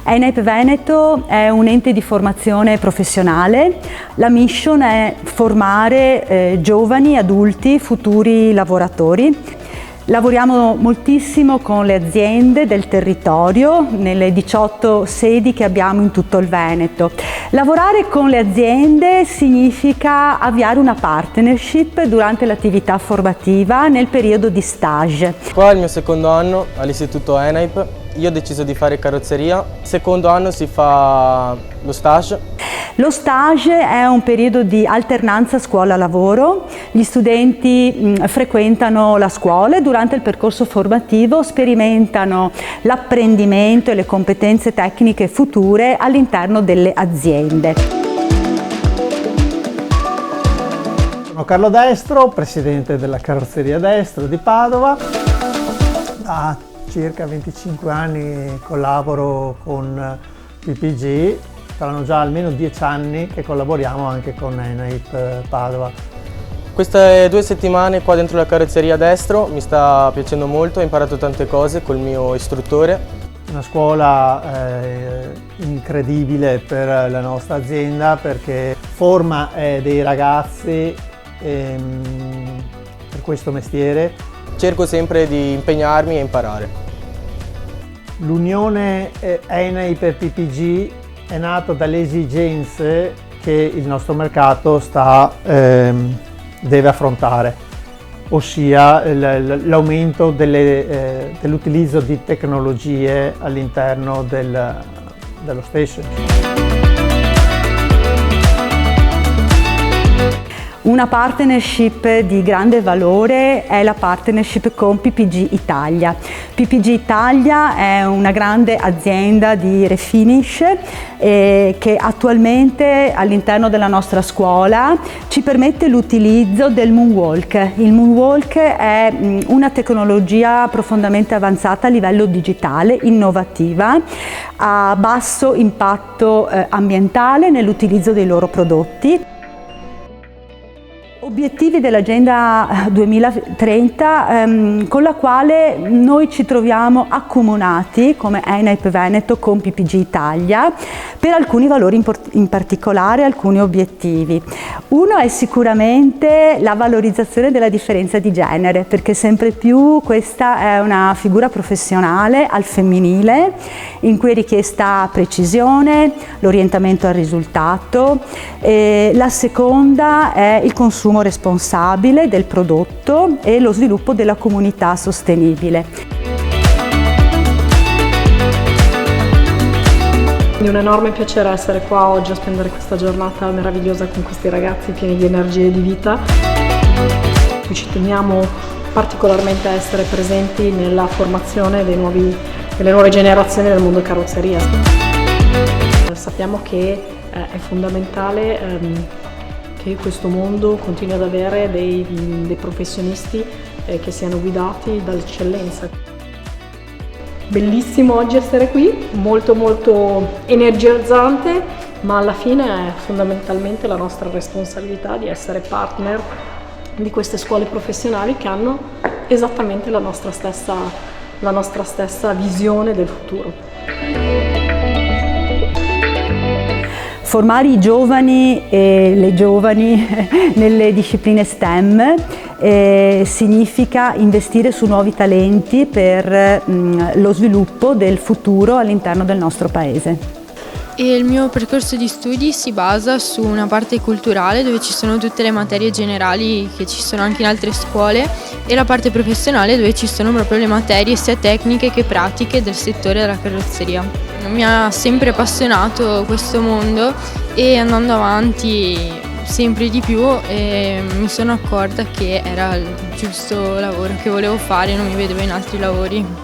ENAIP Veneto è un ente di formazione professionale. La mission è formare giovani, adulti, futuri lavoratori. Lavoriamo moltissimo con le aziende del territorio, nelle 18 sedi che abbiamo in tutto il Veneto. Lavorare con le aziende significa avviare una partnership durante l'attività formativa nel periodo di stage. Qua è il mio secondo anno all'istituto ENAIP. Io ho deciso di fare carrozzeria. Secondo anno si fa lo stage. Lo stage è un periodo di alternanza scuola-lavoro. Gli studenti frequentano la scuola e durante il percorso formativo sperimentano l'apprendimento e le competenze tecniche future all'interno delle aziende. Sono Carlo Destro, presidente della Carrozzeria Destro di Padova. Da circa 25 anni collaboro con PPG. Saranno già almeno 10 anni che collaboriamo anche con ENAIP Padova. Queste 2 settimane qua dentro la carrozzeria Destro mi sta piacendo molto, ho imparato tante cose col mio istruttore. Una scuola incredibile per la nostra azienda perché forma dei ragazzi per questo mestiere. Cerco sempre di impegnarmi e imparare. L'unione ENAIP e PPG è nato dalle esigenze che il nostro mercato deve affrontare, ossia l'aumento dell'utilizzo di tecnologie all'interno dello stesso. Una partnership di grande valore è la partnership con PPG Italia. PPG Italia è una grande azienda di refinish che attualmente all'interno della nostra scuola ci permette l'utilizzo del Moonwalk. Il Moonwalk è una tecnologia profondamente avanzata a livello digitale, innovativa, a basso impatto ambientale nell'utilizzo dei loro prodotti. Obiettivi dell'Agenda 2030 con la quale noi ci troviamo accomunati come ENAIP Veneto con PPG Italia per alcuni valori in particolare, alcuni obiettivi. Uno è sicuramente la valorizzazione della differenza di genere, perché sempre più questa è una figura professionale al femminile in cui è richiesta precisione, l'orientamento al risultato. La seconda è il consumo responsabile del prodotto e lo sviluppo della comunità sostenibile. È un enorme piacere essere qua oggi a spendere questa giornata meravigliosa con questi ragazzi pieni di energie e di vita. Ci teniamo particolarmente a essere presenti nella formazione delle nuove generazioni del mondo carrozzeria. Sappiamo che è fondamentale che questo mondo continui ad avere dei professionisti che siano guidati dall'eccellenza. Bellissimo oggi essere qui, molto energizzante, ma alla fine è fondamentalmente la nostra responsabilità di essere partner di queste scuole professionali che hanno esattamente la nostra stessa visione del futuro. Formare i giovani e le giovani nelle discipline STEM significa investire su nuovi talenti per lo sviluppo del futuro all'interno del nostro paese. E il mio percorso di studi si basa su una parte culturale dove ci sono tutte le materie generali che ci sono anche in altre scuole e la parte professionale dove ci sono proprio le materie sia tecniche che pratiche del settore della carrozzeria. Mi ha sempre appassionato questo mondo e andando avanti sempre di più mi sono accorta che era il giusto lavoro che volevo fare, non mi vedevo in altri lavori.